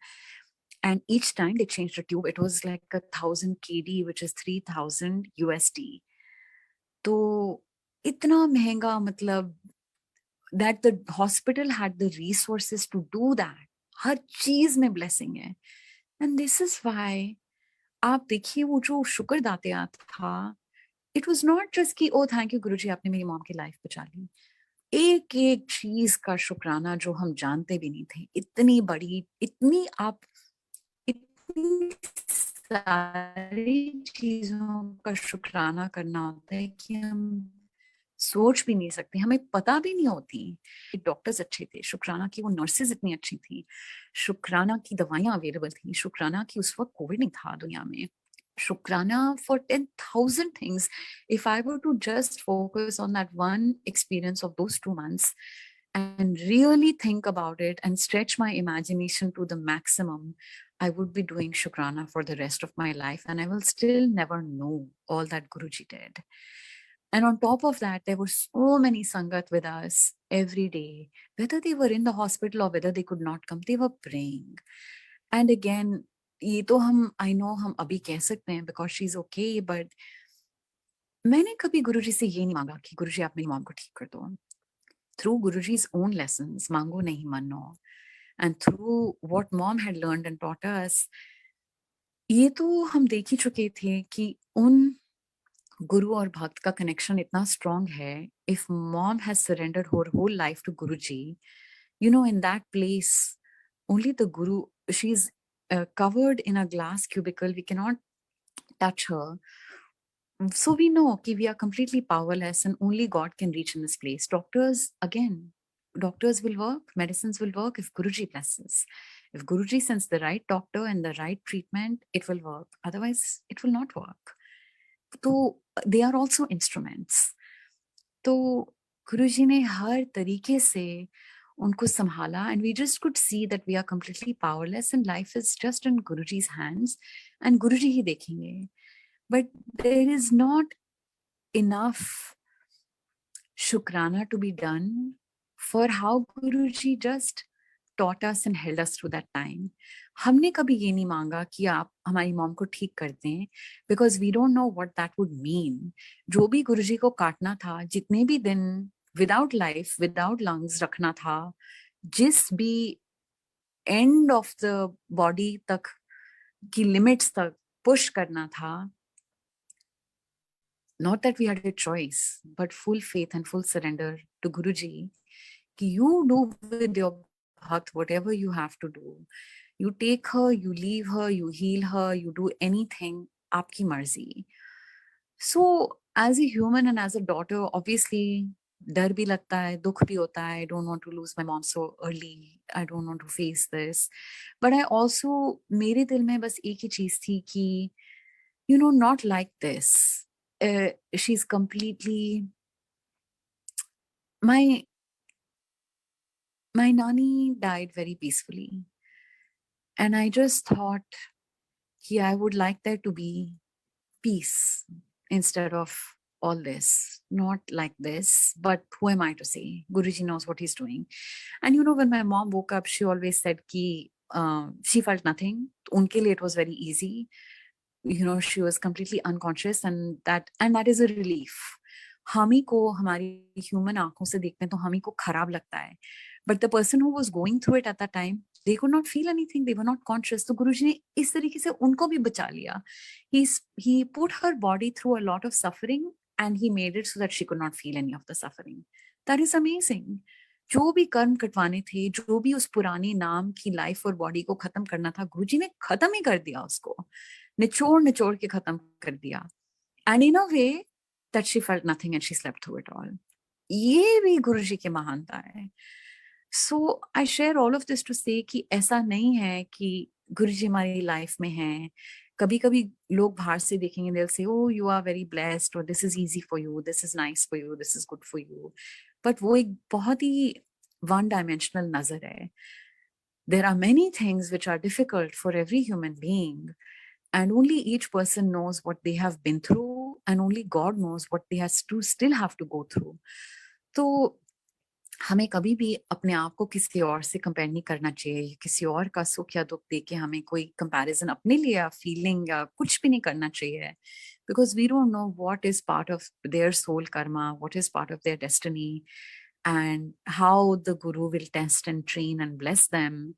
And each time they changed the tube, it was like 1,000 KD, which is 3,000 USD. तो इतना महंगा, मतलब that the hospital had the resources to do that. हर चीज में blessing है. And this is why आप देखिए वो जो शुक्र दातिया था, it was not just कि oh thank you गुरुजी आपने मेरी मॉम की लाइफ बचा ली. एक एक चीज का शुक्राना जो हम जानते भी नहीं थे, इतनी बड़ी, इतनी सारी चीजों का शुक्राना करना होता है कि हम सोच भी नहीं सकते, हमें पता भी नहीं होती. डॉक्टर्स अच्छे थे, शुक्राना की वो नर्सेज इतनी अच्छी थी, शुक्राना की दवाइयां अवेलेबल थी, शुक्राना की उस वक्त कोविड नहीं था दुनिया में, शुक्राना for 10,000 things. If I were to just focus on that one experience of those 2 months and really think about it and stretch my imagination to the maximum, I would be doing Shukrana for the rest of my life, and I will still never know all that Guruji did. And on top of that, there were so many Sangat with us every day. Whether they were in the hospital or whether they could not come, they were praying. And again, ये तो I know हम अभी कह सकते हैं because she's okay, but मैंने कभी गुरुजी से ये नहीं मांगा कि गुरुजी आप मेरी मॉम को ठीक कर दो. through Guruji's own lessons, Mango Nahi Mano, and through what mom had learned and taught us, ये तो हम देख ही चुके थे कि उन गुरु और भक्त का कनेक्शन इतना स्ट्रांग है. If mom has surrendered her whole life to Guruji, in that place, only the Guru, she's covered in a glass cubicle, we cannot touch her. So we know that we are completely powerless and only God can reach in this place. Doctors will work, medicines will work if Guruji blesses. If Guruji sends the right doctor and the right treatment, it will work. Otherwise, it will not work. So they are also instruments. तो गुरुजी ने हर तरीके से उनको संभाला, and we just could see that we are completely powerless and life is just in Guruji's hands and Guruji ही देखेंगे. But there is not enough shukrana to be done for how Guruji just taught us and held us through that time. हमने कभी ये नहीं मांगा कि आप हमारी mom को ठीक कर दें, because we don't know what that would mean. जो भी गुरुजी को काटना था, जितने भी दिन without life, without lungs रखना था, जिस भी end of the body तक की limits तक push करना था, not that we had a choice, but full faith and full surrender to Guruji. कि you do with your bhakt whatever you have to do. You take her, you leave her, you heal her, you do anything, आपकी मर्जी. So as a human and as a daughter, obviously डर भी लगता है, दुख भी होता है. I don't want to lose my mom so early. I don't want to face this. But I also, मेरे दिल में बस एक ही चीज थी कि, not like this. She's completely, my nani died very peacefully. And I just thought, I would like there to be peace instead of all this. Not like this, but who am I to say? Guruji knows what he's doing. And when my mom woke up, she always said ki she felt nothing. Unke liye it was very easy. She was completely unconscious, and that is a relief. हमी को हमारी human आंखों से देखते हैं तो हमी को खराब लगता है. But the person who was going through it at that time, they could not feel anything. They were not conscious. तो गुरुजी ने इस तरीके से उनको भी बचा लिया. He put her body through a lot of suffering and he made it so that she could not feel any of the suffering. That is amazing. जो भी कर्म कटवाने थे, जो भी उस पुरानी नाम की लाइफ और बॉडी को खत्म करना था, गुरुजी ने खत्म ही कर दिया उसको. निचोड़ के खत्म कर दिया. And in a way that she felt nothing and she slept through it all. ये भी गुरुजी की महानता है. So I share all of this to say कि ऐसा नहीं है कि गुरुजी हमारी लाइफ में हैं. कभी कभी लोग बाहर से देखेंगे, they'll say, oh, you are very blessed, or this is easy for you, this is nice for you, this is good for you. But वो एक बहुत ही one dimensional नजर है. There are many things which are difficult for every human being, and only each person knows what they have been through, and only God knows what they still have to go through. तो हमें कभी भी अपने आप को किसी और से कंपेयर नहीं करना चाहिए. किसी और का सुख या दुख देख के हमें कोई कंपैरिजन अपने लिए या फीलिंग या कुछ भी नहीं करना चाहिए. Because we don't know what is part of their soul karma, what is part of their destiny, and how the Guru will test and train and bless them.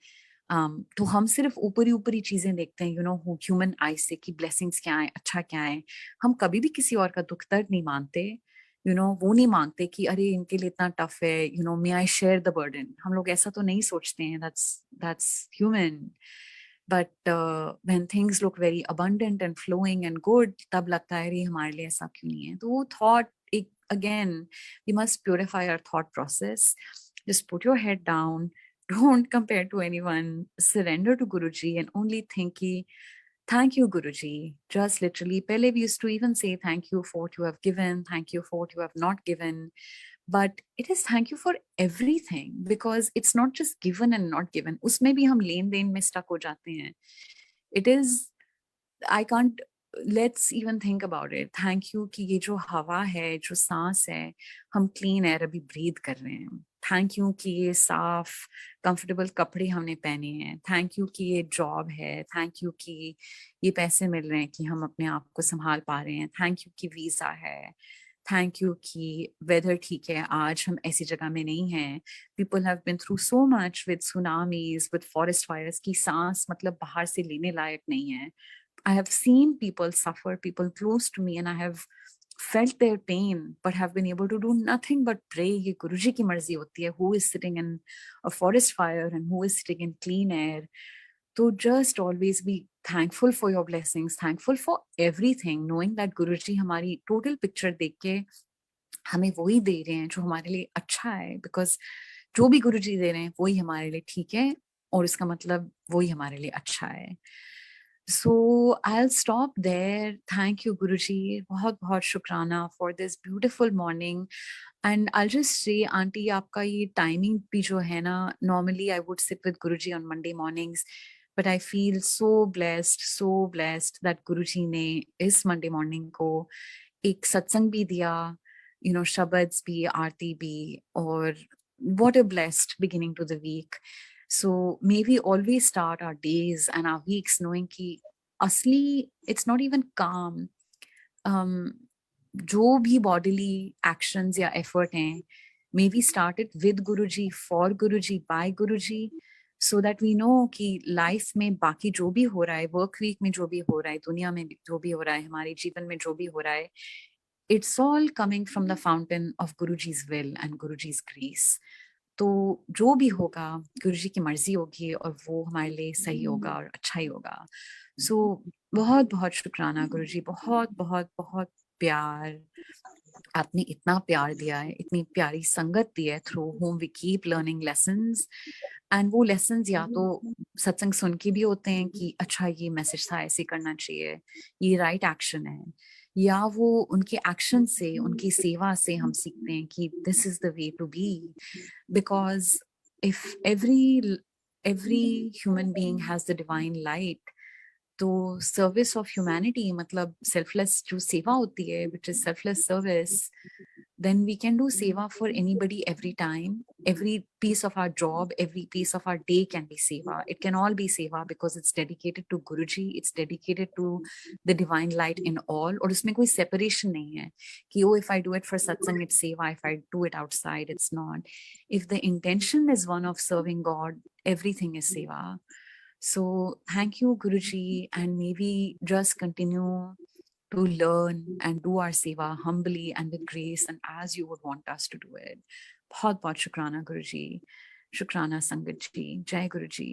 तो हम सिर्फ ऊपरी चीजें देखते हैं, ह्यूमन आई से कि ब्लेसिंग्स क्या है, अच्छा क्या है. हम कभी भी किसी और का दुख दर्द नहीं मानते. वो नहीं मांगते कि अरे इनके लिए इतना टफ है, मे आई शेयर द बर्डन. हम लोग ऐसा तो नहीं सोचते हैं. that's human. But when things look very abundant and flowing and good, तब लगता है अरे हमारे लिए ऐसा क्यों नहीं है. तो वो thought, again, we must purify our thought process. Just put your head down. Don't compare to anyone. Surrender to Guruji and only think ki, thank you, Guruji. Just literally, pehle we used to even say thank you for what you have given, thank you for what you have not given. But it is thank you for everything, because it's not just given and not given. Usme bhi hum leen deen mein stuck ho jate hain. It is, I can't, let's even think about it. Thank you कि ये जो हवा है, जो सांस है, हम clean air अभी ब्रीथ कर रहे हैं. थैंक यू कि ये साफ कंफर्टेबल कपड़े हमने पहने हैं. थैंक यू कि ये जॉब है. थैंक यू कि ये पैसे मिल रहे हैं कि हम अपने आप को संभाल पा रहे हैं. थैंक यू कि वीजा है. थैंक यू कि वेदर ठीक है, आज हम ऐसी जगह में नहीं हैं. People have been through so much with tsunamis, with forest fires की सांस मतलब बाहर से लेने लायक नहीं है. I have seen people suffer, people close to me, and I have felt their pain, but have been able to do nothing but pray. ये गुरुजी की मर्जी होती है. Who is sitting in a forest fire and who is sitting in clean air? So just always be thankful for your blessings, thankful for everything, knowing that गुरुजी हमारी total picture देख के हमें वही दे रहे हैं जो हमारे लिए अच्छा है. Because जो भी गुरुजी दे रहे हैं वही हमारे लिए ठीक है, और इसका मतलब वही हमारे लिए अच्छा है. So I'll stop there. Thank you, Guruji. बहुत बहुत शुक्राना for this beautiful morning. And I'll just say, Aunty, आपका ये timing भी जो है ना, normally I would sit with Guruji on Monday mornings, but I feel so blessed that Guruji ने इस Monday morning को एक सत्संग भी दिया, शब्द भी, आरती भी, और what a blessed beginning to the week. So may we always start our days and our weeks knowing कि असली it's not even calm. जो भी bodily actions या effort हैं, may we start it with Guruji, for Guruji, by Guruji, so that we know कि life में बाकी जो भी हो रहा है, work week में जो भी हो रहा है, दुनिया में जो भी हो रहा है, हमारे जीवन में जो भी हो रहा है, it's all coming from the fountain of Guruji's will and Guruji's grace. तो जो भी होगा गुरुजी की मर्जी होगी, और वो हमारे लिए सही होगा और अच्छा ही होगा. सो बहुत बहुत शुक्राना गुरुजी, बहुत बहुत बहुत प्यार. आपने इतना प्यार दिया है, इतनी प्यारी संगत दी है, through home we keep learning lessons. And वो लेसन्स या तो सत्संग सुन के भी होते हैं कि अच्छा ये मैसेज था, ऐसे करना चाहिए, ये राइट एक्शन है, या वो उनके एक्शन से, उनकी सेवा से हम सीखते हैं कि this is the way to be. Because if every human being has the divine light, तो सर्विस ऑफ ह्यूमैनिटी मतलब सेल्फलेस जो सेवा होती है, which is selfless service, then we can do seva for anybody every time. Every piece of our job, every piece of our day can be seva. It can all be seva because it's dedicated to Guruji, it's dedicated to the divine light in all. और उसमें कोई separation नहीं है कि oh, if I do it for satsang it's seva, if I do it outside it's not. If the intention is one of serving God, everything is seva. So thank you Guruji, and maybe just continue to learn and do our seva humbly and with grace and as you would want us to do it. बहुत बहुत शुक्राना गुरुजी, शुक्राना संगत जी. जय गुरुजी.